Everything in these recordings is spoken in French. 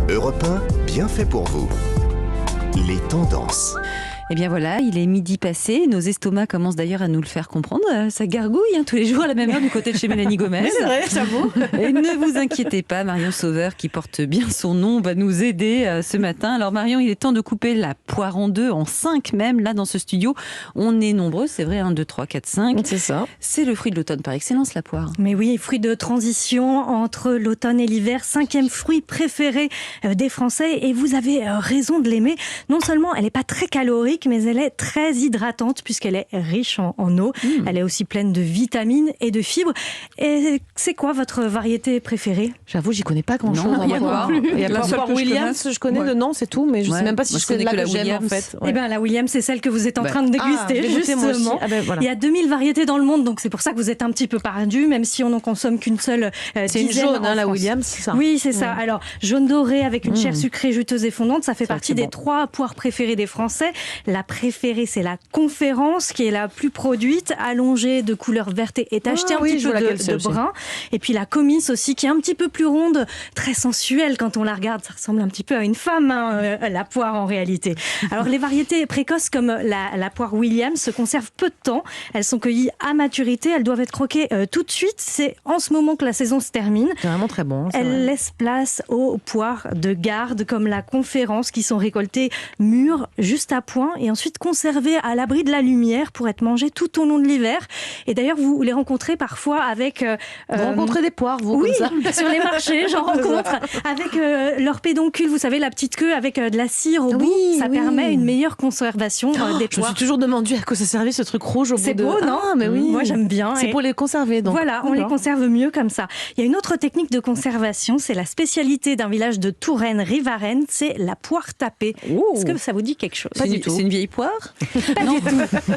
Europe 1, bien fait pour vous. Les tendances. Eh bien voilà, il est midi passé. Nos estomacs commencent d'ailleurs à nous le faire comprendre. Ça gargouille tous les jours à la même heure du côté de chez Mélanie Gomez. Mais c'est vrai, j'avoue. Et ne vous inquiétez pas, Marion Sauveur, qui porte bien son nom, va nous aider ce matin. Alors Marion, il est temps de couper la poire en deux, en 5 même. Là, dans ce studio, on est nombreux, c'est vrai, 1, 2, 3, 4, 5. C'est ça. C'est le fruit de l'automne par excellence, la poire. Mais oui, fruit de transition entre l'automne et l'hiver, 5e fruit préféré des Français. Et vous avez raison de l'aimer. Non seulement elle n'est pas très calorique, mais elle est très hydratante puisqu'elle est riche en eau. Elle est aussi pleine de vitamines et de fibres. Et c'est quoi votre variété préférée ? J'avoue, j'y connais pas grand-chose. Non, il y a quoi ? Il y a la poire Williams, je connais de nom, c'est tout, mais je sais même pas si je connais que la Williams en fait. Eh bien, la Williams, c'est celle que vous êtes en train de déguster, justement. Voilà. Il y a 2000 variétés dans le monde, donc c'est pour ça que vous êtes un petit peu perdu, même si on n'en consomme qu'une seule c'est une jaune, la Williams, c'est ça ? Oui, c'est ça. Alors, jaune doré avec une chair sucrée, juteuse et fondante, ça fait partie des 3 poires préférées des Français. La préférée, c'est la Conférence, qui est la plus produite, allongée de couleur verte et tachetée un petit peu de brun. Et puis la Comice aussi, qui est un petit peu plus ronde, très sensuelle quand on la regarde. Ça ressemble un petit peu à une femme, la poire en réalité. Alors les variétés précoces comme la poire Williams se conservent peu de temps. Elles sont cueillies à maturité. Elles doivent être croquées tout de suite. C'est en ce moment que la saison se termine. C'est vraiment très bon. Elles laissent place aux poires de garde comme la Conférence, qui sont récoltées mûres, juste à point, et ensuite conservées à l'abri de la lumière pour être mangées tout au long de l'hiver. Et d'ailleurs, vous les rencontrez parfois avec... Vous rencontrez des poires, vous, oui, comme ça ? sur les marchés, j'en rencontre. Avec leur pédoncule, vous savez, la petite queue avec de la cire au bout. Ça permet une meilleure conservation des poires. Je me suis toujours demandé à quoi ça servait, ce truc rouge au bout de... C'est beau, non ? Mais oui. Moi, j'aime bien. C'est pour les conserver, donc. Voilà, on les conserve mieux comme ça. Il y a une autre technique de conservation, c'est la spécialité d'un village de Touraine, Rivarennes, c'est la poire tapée. Est-ce que ça vous dit quelque chose ? Pas du tout. C'est une vieille poire ?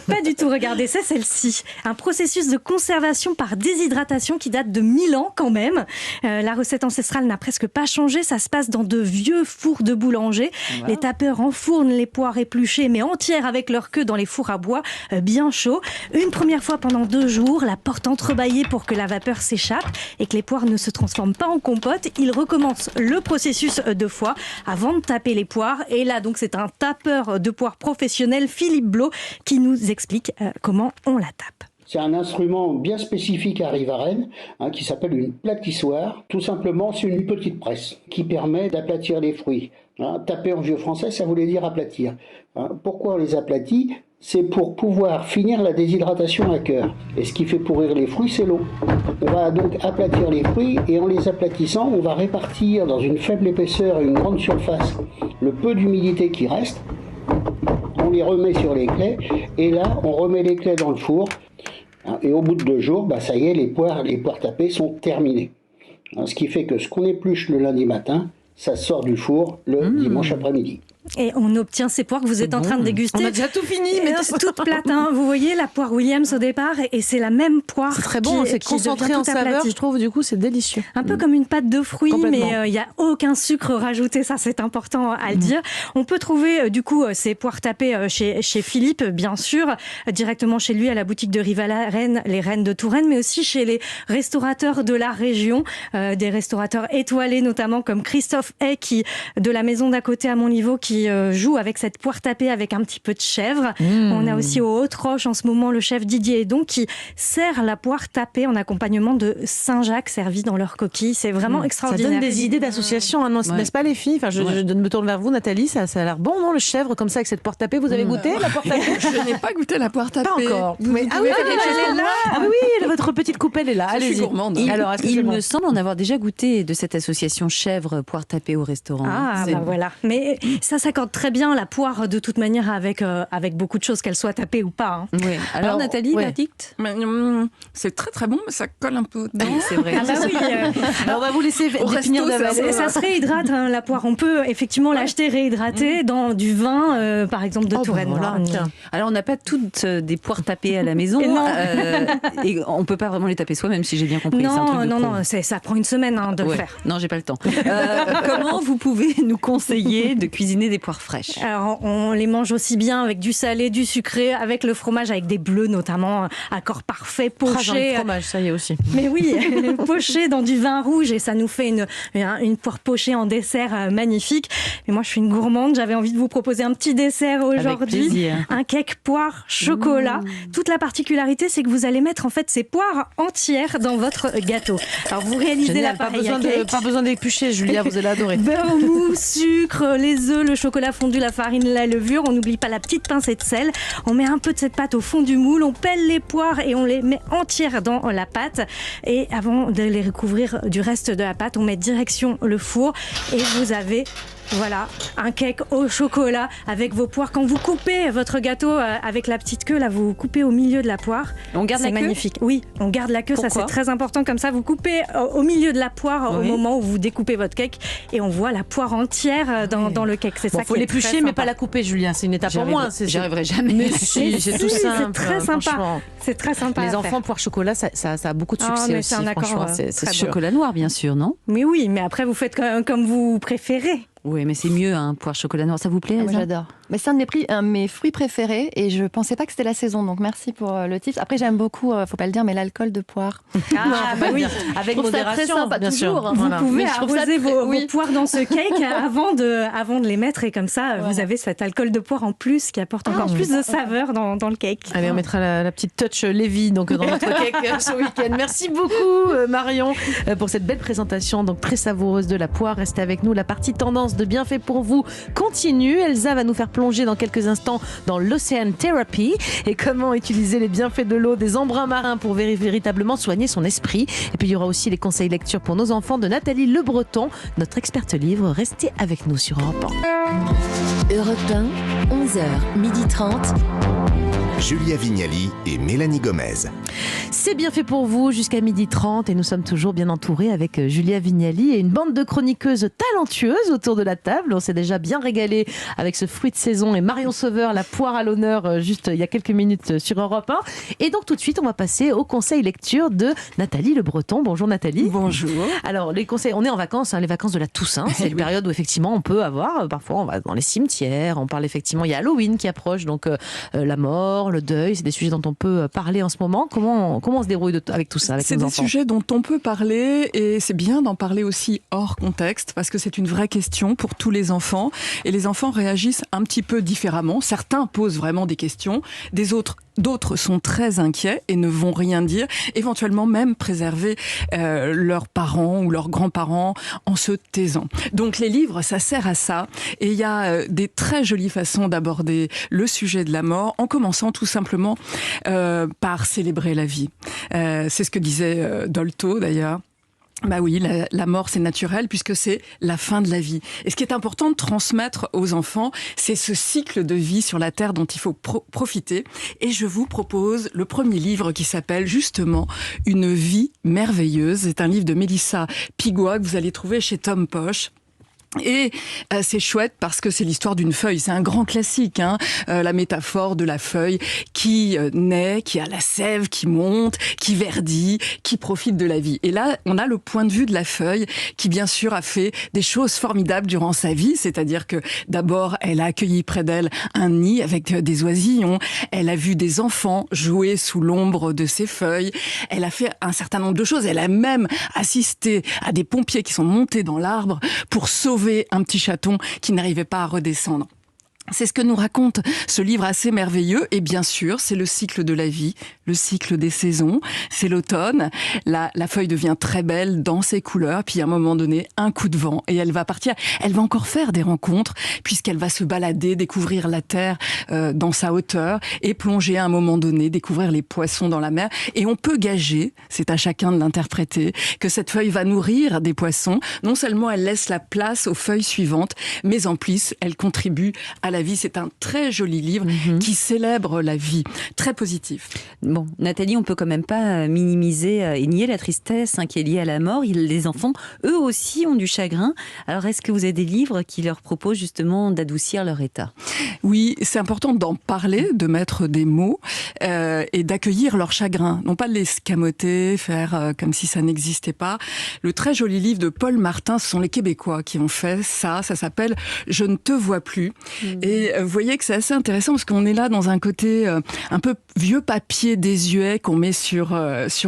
Pas du tout, regardez, c'est celle-ci. Un processus de conservation par déshydratation qui date de 1000 ans quand même. La recette ancestrale n'a presque pas changé, ça se passe dans de vieux fours de boulanger. Wow. Les tapeurs enfournent les poires épluchées mais entières avec leur queue dans les fours à bois bien chauds. Une première fois pendant 2 jours, la porte entrebâillée pour que la vapeur s'échappe et que les poires ne se transforment pas en compote. Ils recommencent le processus 2 fois avant de taper les poires. Et là, donc, c'est un tapeur de poires professionnel, Philippe Blot, qui nous explique comment on la tape. C'est un instrument bien spécifique à Rivarennes, qui s'appelle une platissoire. Tout simplement, c'est une petite presse qui permet d'aplatir les fruits. Taper en vieux français, ça voulait dire aplatir. Pourquoi on les aplatit ? C'est pour pouvoir finir la déshydratation à cœur. Et ce qui fait pourrir les fruits, c'est l'eau. On va donc aplatir les fruits et en les aplatissant, on va répartir dans une faible épaisseur et une grande surface le peu d'humidité qui reste. On les remet sur les claies et là, on remet les claies dans le four. Et au bout de 2 jours, ça y est, les poires tapées sont terminées. Ce qui fait que ce qu'on épluche le lundi matin, ça sort du four le dimanche après-midi. Et on obtient ces poires que vous êtes en train de déguster. On a déjà tout fini, mais c'est toute plate. Vous voyez la poire Williams au départ, et c'est la même poire. C'est très bon, c'est concentré en saveur, je trouve, du coup, c'est délicieux. Un peu comme une pâte de fruits, mais il n'y a aucun sucre rajouté, ça c'est important à le dire. On peut trouver, du coup, ces poires tapées chez Philippe, bien sûr, directement chez lui à la boutique de Rivarennes, les Reines de Touraine, mais aussi chez les restaurateurs de la région, des restaurateurs étoilés notamment comme Christophe Hay, de la maison d'à côté à mon niveau, qui joue avec cette poire tapée avec un petit peu de chèvre. On a aussi aux Hautes-Roches en ce moment le chef Didier Edon qui sert la poire tapée en accompagnement de Saint-Jacques servi dans leur coquille. C'est vraiment extraordinaire. Ça donne des idées d'association, n'est-ce pas les filles ? Enfin, je me tourne vers vous, Nathalie, ça a l'air bon, non, le chèvre comme ça avec cette poire tapée. Vous avez goûté la poire tapée ? Je n'ai pas goûté la poire tapée. Pas encore. Mais, elle est là. Oui, votre petite coupelle est là. Je suis gourmande. Il me semble en avoir déjà goûté de cette association chèvre poire tapée au restaurant. Voilà. Mais ça s'accorde très bien, la poire, de toute manière, avec beaucoup de choses, qu'elle soit tapée ou pas. Oui. Alors Nathalie, verdict ? C'est très très bon, mais ça colle un peu. C'est vrai. Alors on va vous laisser définir d'avaler. Ça se réhydrate, la poire. On peut effectivement l'acheter réhydratée dans du vin, par exemple, de Touraine. Alors on n'a pas toutes des poires tapées à la maison. Et on ne peut pas vraiment les taper soi, même si j'ai bien compris. Non, ça prend une semaine de le faire. Non, j'ai pas le temps. Comment vous pouvez nous conseiller de cuisiner des des poires fraîches. Alors, on les mange aussi bien avec du salé, du sucré, avec le fromage, avec des bleus notamment, accord parfait, poché. Fromage, ça y est aussi. Mais oui, poché dans du vin rouge et ça nous fait une poire pochée en dessert magnifique. Mais moi, je suis une gourmande, j'avais envie de vous proposer un petit dessert aujourd'hui. Un cake poire chocolat. Toute la particularité, c'est que vous allez mettre en fait ces poires entières dans votre gâteau. Alors, vous réalisez l'appareil à cake. Pas besoin d'éplucher, Julia, vous allez adorer. Beurre mou, sucre, les œufs, le chocolat fondu, la farine, la levure. On n'oublie pas la petite pincée de sel. On met un peu de cette pâte au fond du moule. On pèle les poires et on les met entières dans la pâte. Et avant de les recouvrir du reste de la pâte, on met direction le four. Et vous avez... Voilà, un cake au chocolat avec vos poires. Quand vous coupez votre gâteau avec la petite queue, là, vous coupez au milieu de la poire. On garde la queue ? C'est magnifique. Oui, on garde la queue, Pourquoi ? ça c'est très important. Comme ça, vous coupez au milieu de la poire au moment où vous découpez votre cake et on voit la poire entière dans le cake. C'est ça faut qui est l'éplucher, très mais sympa. pas la couper, Julien. C'est une étape en moins. J'y arriverai jamais. Mais si, c'est tout simple. C'est très sympa. Franchement. C'est très sympa. Les enfants, poire chocolat, ça a beaucoup de succès mais aussi. c'est un accord, Franchement, c'est très sûr. Chocolat noir, bien sûr, non ? Mais oui, mais après vous faites comme vous préférez. Oui, mais c'est mieux, hein, poire chocolat noir. Ça vous plaît, Moi, Elsa ? j'adore. Mais c'est un de mes fruits préférés et je pensais pas que c'était la saison, donc merci pour le tips. Après, j'aime beaucoup, faut pas le dire, mais l'alcool de poire. Oui, avec Je trouve ça modération, très sympa, bien sûr. toujours. Vous Voilà. pouvez Mais je trouve ça arroser très- vos oui. poires dans ce cake avant de les mettre et comme ça, vous avez cet alcool de poire en plus qui apporte encore plus de saveur dans le cake. Allez, on mettra la petite touch Lévi donc dans notre cake ce week-end. Merci beaucoup Marion pour cette belle présentation donc très savoureuse de la poire. Restez avec nous, la partie tendance de Bienfait pour vous continue. Elsa va nous faire plonger dans quelques instants dans l'Ocean Therapy et comment utiliser les bienfaits de l'eau, des embruns marins pour véritablement soigner son esprit. Et puis il y aura aussi les conseils lecture pour nos enfants de Nathalie Le Breton, notre experte livre. Restez avec nous sur Europe 1. Europe 1, 11h, 12h30. Julia Vignali et Mélanie Gomez. C'est bien fait pour vous jusqu'à 12h30 et nous sommes toujours bien entourés avec Julia Vignali et une bande de chroniqueuses talentueuses autour de la table. On s'est déjà bien régalé avec ce fruit de saison et Marion Sauveur, la poire à l'honneur, juste il y a quelques minutes sur Europe 1. Et donc tout de suite, on va passer au conseil lecture de Nathalie Le Breton. Bonjour Nathalie. Bonjour. Alors les conseils, on est en vacances, les vacances de la Toussaint. C'est une période où effectivement on peut avoir, parfois on va dans les cimetières, on parle effectivement, il y a Halloween qui approche, donc la mort, le deuil, c'est des sujets dont on peut parler en ce moment. Comment on se débrouille avec tout ça avec C'est nos des enfants? sujets dont on peut parler et c'est bien d'en parler aussi hors contexte parce que c'est une vraie question pour tous les enfants et les enfants réagissent un petit peu différemment. Certains posent vraiment des questions, d'autres sont très inquiets et ne vont rien dire, éventuellement même préserver leurs parents ou leurs grands-parents en se taisant. Donc les livres, ça sert à ça et il y a des très jolies façons d'aborder le sujet de la mort en commençant tout simplement par célébrer la vie. C'est ce que disait Dolto d'ailleurs. Bah oui, la mort c'est naturel puisque c'est la fin de la vie. Et ce qui est important de transmettre aux enfants, c'est ce cycle de vie sur la Terre dont il faut profiter. Et je vous propose le premier livre qui s'appelle justement Une vie merveilleuse. C'est un livre de Mélissa Pigois que vous allez trouver chez Tom Poche. Et c'est chouette parce que c'est l'histoire d'une feuille, c'est un grand classique, la métaphore de la feuille qui naît, qui a la sève, qui monte, qui verdit, qui profite de la vie. Et là, on a le point de vue de la feuille qui bien sûr a fait des choses formidables durant sa vie, c'est-à-dire que d'abord elle a accueilli près d'elle un nid avec des oisillons, elle a vu des enfants jouer sous l'ombre de ces feuilles, elle a fait un certain nombre de choses, elle a même assisté à des pompiers qui sont montés dans l'arbre pour sauver un petit chaton qui n'arrivait pas à redescendre. C'est ce que nous raconte ce livre assez merveilleux. Et bien sûr, c'est le cycle de la vie, le cycle des saisons. C'est l'automne. La feuille devient très belle dans ses couleurs. Puis à un moment donné, un coup de vent et elle va partir. Elle va encore faire des rencontres puisqu'elle va se balader, découvrir la terre dans sa hauteur et plonger à un moment donné, découvrir les poissons dans la mer. Et on peut gager, c'est à chacun de l'interpréter, que cette feuille va nourrir des poissons. Non seulement elle laisse la place aux feuilles suivantes, mais en plus, elle contribue à la la vie. C'est un très joli livre qui célèbre la vie, très positif. Bon, Nathalie, on peut quand même pas minimiser et nier la tristesse qui est liée à la mort. Les enfants, eux aussi, ont du chagrin. Alors, est-ce que vous avez des livres qui leur proposent justement d'adoucir leur état ? Oui, c'est important d'en parler, de mettre des mots et d'accueillir leur chagrin. Non pas de les escamoter, faire comme si ça n'existait pas. Le très joli livre de Paul Martin, ce sont les Québécois qui ont fait ça. Ça s'appelle « Je ne te vois plus ». Et vous voyez que c'est assez intéressant parce qu'on est là dans un côté un peu vieux papier désuet qu'on met sur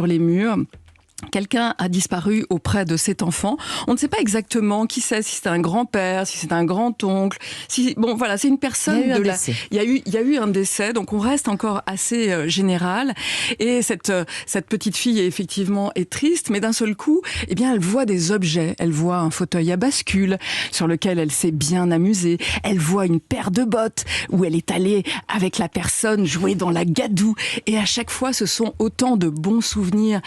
les murs. Quelqu'un a disparu auprès de cet enfant. On ne sait pas exactement qui c'est, si c'est un grand-père, si c'est un grand-oncle. Bon, voilà, c'est une personne Il y a eu un décès, donc on reste encore assez général. Et cette petite fille effectivement est triste, mais d'un seul coup, eh bien, elle voit des objets. Elle voit un fauteuil à bascule sur lequel elle s'est bien amusée. Elle voit une paire de bottes où elle est allée avec la personne jouer dans la gadoue. Et à chaque fois, ce sont autant de bons souvenirs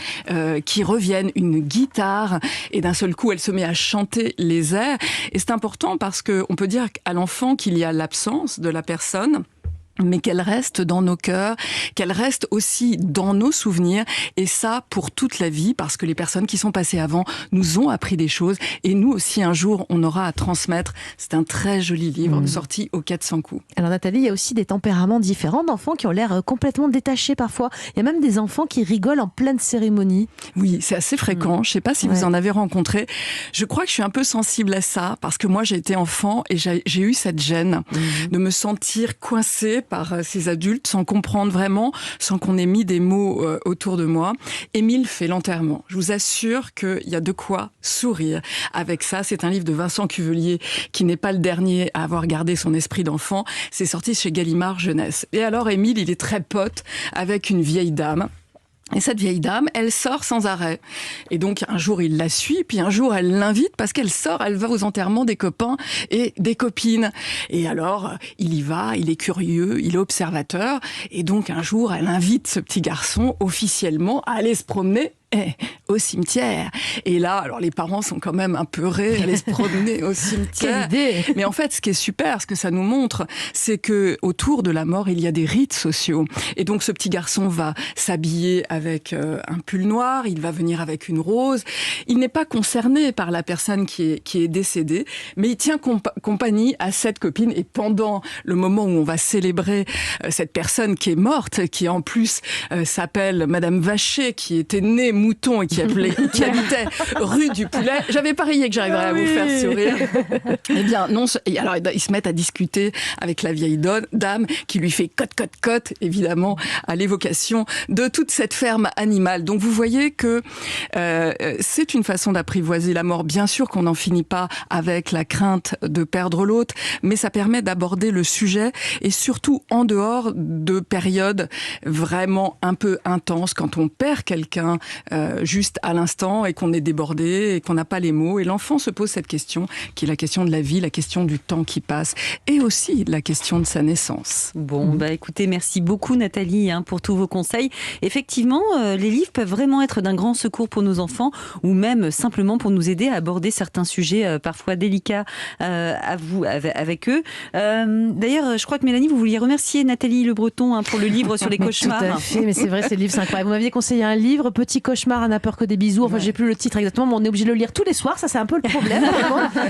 qui reviennent, une guitare, et d'un seul coup, elle se met à chanter les airs. Et c'est important parce qu'on peut dire à l'enfant qu'il y a l'absence de la personne, mais qu'elle reste dans nos cœurs, qu'elle reste aussi dans nos souvenirs, et ça pour toute la vie, parce que les personnes qui sont passées avant nous ont appris des choses, et nous aussi un jour on aura à transmettre. C'est un très joli livre sorti aux 400 coups. Alors Nathalie, il y a aussi des tempéraments différents d'enfants qui ont l'air complètement détachés parfois. Il y a même des enfants qui rigolent en pleine cérémonie. Oui, c'est assez fréquent. Je ne sais pas si vous en avez rencontré. Je crois que je suis un peu sensible à ça, parce que moi j'ai été enfant et j'ai eu cette gêne de me sentir coincée par ces adultes sans comprendre vraiment, sans qu'on ait mis des mots autour de moi. Émile fait l'enterrement. Je vous assure qu'il y a de quoi sourire avec ça. C'est un livre de Vincent Cuvelier qui n'est pas le dernier à avoir gardé son esprit d'enfant. C'est sorti chez Gallimard Jeunesse. Et alors Émile, il est très pote avec une vieille dame. Et cette vieille dame, elle sort sans arrêt. Et donc, un jour, il la suit, puis un jour, elle l'invite parce qu'elle sort, elle va aux enterrements des copains et des copines. Et alors, il y va, il est curieux, il est observateur. Et donc, un jour, elle invite ce petit garçon officiellement à aller se promener au cimetière. Et là, alors les parents sont quand même apeurés, aller se promener au cimetière. Quelle idée! Mais en fait, ce qui est super, ce que ça nous montre, c'est que autour de la mort, il y a des rites sociaux. Et donc, ce petit garçon va s'habiller avec un pull noir, il va venir avec une rose. Il n'est pas concerné par la personne qui est décédée, mais il tient compagnie à cette copine. Et pendant le moment où on va célébrer cette personne qui est morte, qui en plus s'appelle Madame Vacher, qui était née mouton et qui habitait rue du Poulet. J'avais parié que j'arriverais à vous faire sourire. Eh bien, non. Et alors, ils se mettent à discuter avec la vieille dame qui lui fait cote, évidemment, à l'évocation de toute cette ferme animale. Donc, vous voyez que c'est une façon d'apprivoiser la mort. Bien sûr qu'on n'en finit pas avec la crainte de perdre l'autre, mais ça permet d'aborder le sujet et surtout en dehors de périodes vraiment un peu intenses quand on perd quelqu'un juste à l'instant et qu'on est débordé et qu'on n'a pas les mots. Et l'enfant se pose cette question, qui est la question de la vie, la question du temps qui passe et aussi la question de sa naissance. Bon, bah écoutez, merci beaucoup Nathalie pour tous vos conseils. Effectivement, les livres peuvent vraiment être d'un grand secours pour nos enfants ou même simplement pour nous aider à aborder certains sujets parfois délicats avec eux. D'ailleurs, je crois que Mélanie, vous vouliez remercier Nathalie Le Breton pour le livre sur les cauchemars. Tout à fait, mais c'est vrai, ces livres, c'est incroyable. Vous m'aviez conseillé un livre, Petit cauchemar, à n'a peur que des bisous. Enfin, j'ai plus le titre exactement, mais on est obligé de le lire tous les soirs. Ça, c'est un peu le problème.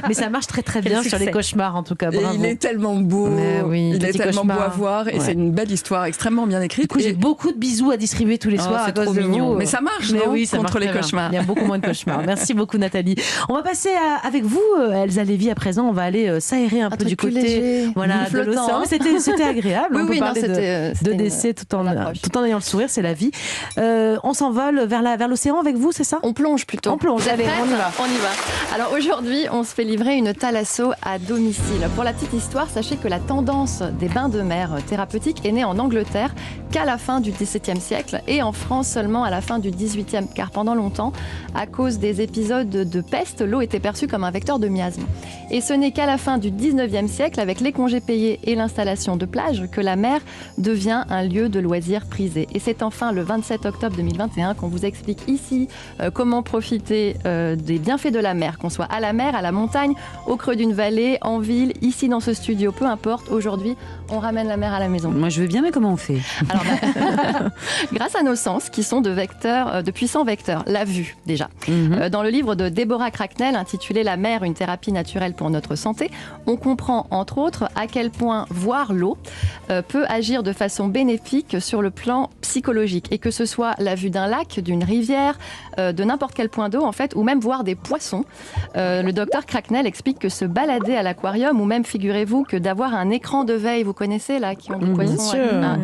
Mais ça marche très très bien sur les cauchemars, en tout cas. Bravo. Et il est tellement beau. Oui, il est tellement beau à voir. Et c'est une belle histoire extrêmement bien écrite. Du coup, j'ai beaucoup de bisous à distribuer tous les soirs. C'est trop mignon. Mais ça marche, non, oui, ça contre marche les cauchemars. Il y a beaucoup moins de cauchemars. Merci beaucoup, Nathalie. On va passer avec vous, Elsa Lévy, à présent. On va aller s'aérer un peu du côté de l'océan. C'était agréable. On peut parler de décès tout en ayant le sourire, c'est la vie. On s'envole vers l'océan avec vous, c'est ça ? On plonge plutôt. On plonge, allez, on y va. On y va. Alors aujourd'hui, on se fait livrer une thalasso à domicile. Pour la petite histoire, sachez que la tendance des bains de mer thérapeutiques est née en Angleterre qu'à la fin du XVIIe siècle et en France seulement à la fin du XVIIIe, car pendant longtemps, à cause des épisodes de peste, l'eau était perçue comme un vecteur de miasme. Et ce n'est qu'à la fin du XIXe siècle, avec les congés payés et l'installation de plages, que la mer devient un lieu de loisirs prisé. Et c'est enfin le 27 octobre 2021 qu'on vous explique explique ici comment profiter des bienfaits de la mer, qu'on soit à la mer, à la montagne, au creux d'une vallée, en ville, ici dans ce studio, peu importe. Aujourd'hui, on ramène la mer à la maison. Moi, je veux bien, mais comment on fait? Alors, grâce à nos sens, qui sont de puissants vecteurs. La vue, déjà. Dans le livre de Deborah Cracknell, intitulé « La mer, une thérapie naturelle pour notre santé », on comprend, entre autres, à quel point voir l'eau peut agir de façon bénéfique sur le plan psychologique. Et que ce soit la vue d'un lac, d'une rivière, de n'importe quel point d'eau, en fait, ou même voir des poissons. Le docteur Cracknell explique que se balader à l'aquarium, ou même, figurez-vous, que d'avoir un écran de veille, vous connaissez, là, qui ont des poissons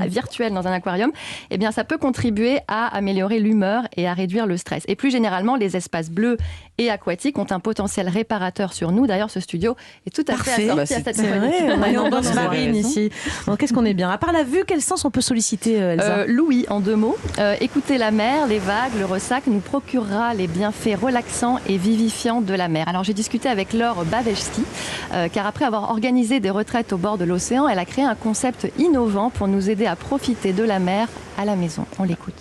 virtuels dans un aquarium, eh bien, ça peut contribuer à améliorer l'humeur et à réduire le stress. Et plus généralement, les espaces bleus et aquatiques ont un potentiel réparateur sur nous. D'ailleurs, ce studio est tout à fait assorti à cette chronique. On a une ambiance marine ici. Donc, qu'est-ce qu'on est bien? À part la vue, quel sens on peut solliciter, Elsa? L'ouïe, en 2 mots. Écouter la mer, les vagues, le ressac nous procurera les bienfaits relaxants et vivifiants de la mer. Alors, j'ai discuté avec Laure Bavechski, car après avoir organisé des retraites au bord de l'océan, elle a créé un concept innovant pour nous aider à profiter de la mer à la maison. On l'écoute.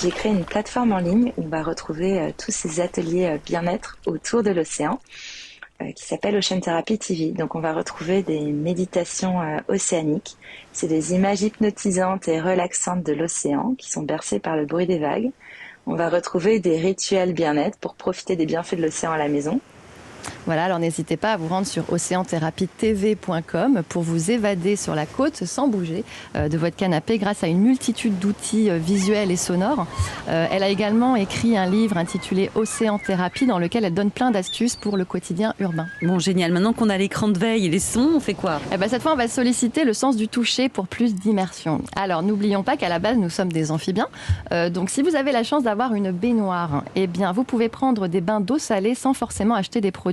J'ai créé une plateforme en ligne où on va retrouver tous ces ateliers bien-être autour de l'océan qui s'appelle Ocean Therapy TV. Donc on va retrouver des méditations océaniques. C'est des images hypnotisantes et relaxantes de l'océan qui sont bercées par le bruit des vagues. On va retrouver des rituels bien-être pour profiter des bienfaits de l'océan à la maison. Voilà, alors n'hésitez pas à vous rendre sur oceantherapie.tv.com pour vous évader sur la côte sans bouger de votre canapé grâce à une multitude d'outils visuels et sonores. Elle a également écrit un livre intitulé Océan Thérapie dans lequel elle donne plein d'astuces pour le quotidien urbain. Bon, génial. Maintenant qu'on a l'écran de veille et les sons, on fait quoi? Cette fois, on va solliciter le sens du toucher pour plus d'immersion. Alors, n'oublions pas qu'à la base, nous sommes des amphibiens. Donc, si vous avez la chance d'avoir une baignoire, eh bien, vous pouvez prendre des bains d'eau salée sans forcément acheter des produits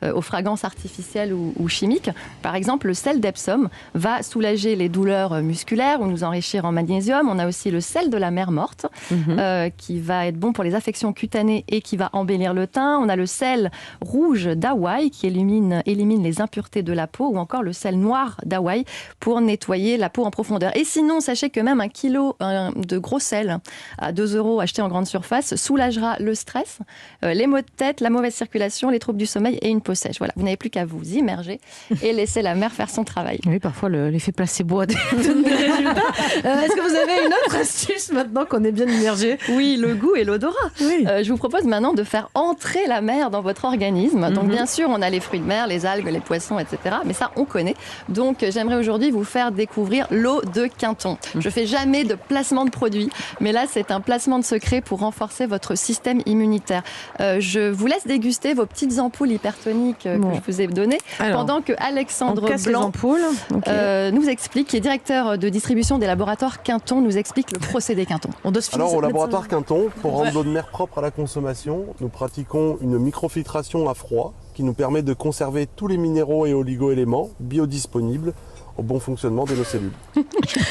aux fragrances artificielles ou chimiques. Par exemple, le sel d'Epsom va soulager les douleurs musculaires ou nous enrichir en magnésium. On a aussi le sel de la mer morte qui va être bon pour les affections cutanées et qui va embellir le teint. On a le sel rouge d'Hawaï qui élimine les impuretés de la peau ou encore le sel noir d'Hawaï pour nettoyer la peau en profondeur. Et sinon, sachez que même un kilo de gros sel à 2 € acheté en grande surface soulagera le stress, les maux de tête, la mauvaise circulation, les troubles du sommeil et une peau sèche. Voilà, vous n'avez plus qu'à vous immerger et laisser la mer faire son travail. Oui, parfois l'effet placebo a des résultats. Est-ce que vous avez une autre astuce maintenant qu'on est bien immergé? Oui, le goût et l'odorat. Oui. Je vous propose maintenant de faire entrer la mer dans votre organisme. Donc bien sûr, on a les fruits de mer, les algues, les poissons, etc. Mais ça, on connaît. Donc j'aimerais aujourd'hui vous faire découvrir l'eau de Quinton. Je fais jamais de placement de produit, mais là, c'est un placement de secret pour renforcer votre système immunitaire. Je vous laisse déguster vos petites ampoules hypertoniques que je vous ai données pendant que Alexandre Blanc nous explique, qui est directeur de distribution des laboratoires Quinton, nous explique le procédé Quinton. Alors au laboratoire Quinton, pour rendre l'eau de mer propre à la consommation, nous pratiquons une microfiltration à froid qui nous permet de conserver tous les minéraux et oligo-éléments biodisponibles au bon fonctionnement de nos cellules.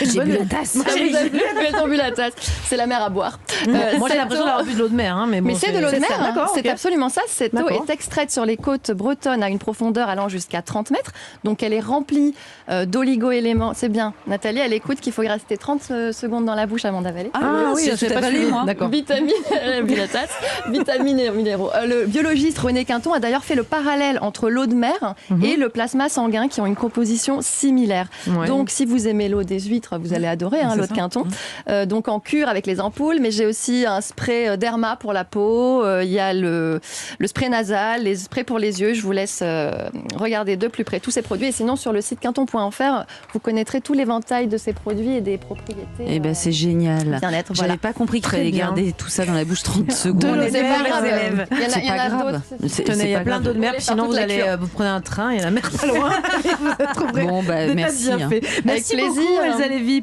J'ai bu la tasse. Elles ont bu la tasse. C'est la mer à boire. Moi, j'ai l'impression d'avoir bu de l'eau de mer. Hein, mais c'est de l'eau de mer. D'accord, c'est absolument ça. Cette eau est extraite sur les côtes bretonnes à une profondeur allant jusqu'à 30 mètres. Donc, elle est remplie d'oligo-éléments. C'est bien. Nathalie, elle écoute qu'il faut y rester 30 secondes dans la bouche avant d'avaler. Ah oui, je pas suivi, moi. D'accord. Vitamines, elle a bu la tasse. Vitamines et minéraux. Le biologiste René Quinton a d'ailleurs fait le parallèle entre l'eau de mer et le plasma sanguin qui ont une composition similaire. Ouais. Donc, si vous aimez l'eau des huîtres, vous allez adorer l'eau de Quinton. Donc, en cure avec les ampoules, mais j'ai aussi un spray derma pour la peau. Il y a le spray nasal, les sprays pour les yeux. Je vous laisse regarder de plus près tous ces produits. Et sinon, sur le site quinton.fr, vous connaîtrez tout l'éventail de ces produits et des propriétés. Eh ben, c'est génial. Bien-être. J'avais pas compris qu'il fallait garder tout ça dans la bouche 30 secondes. C'est pas grave. Il y en a d'autres. Il y a plein d'eau de mer. Sinon, vous prenez un train et la mer pas loin. Bon, bah, merci. Merci beaucoup, Elsa Lévy.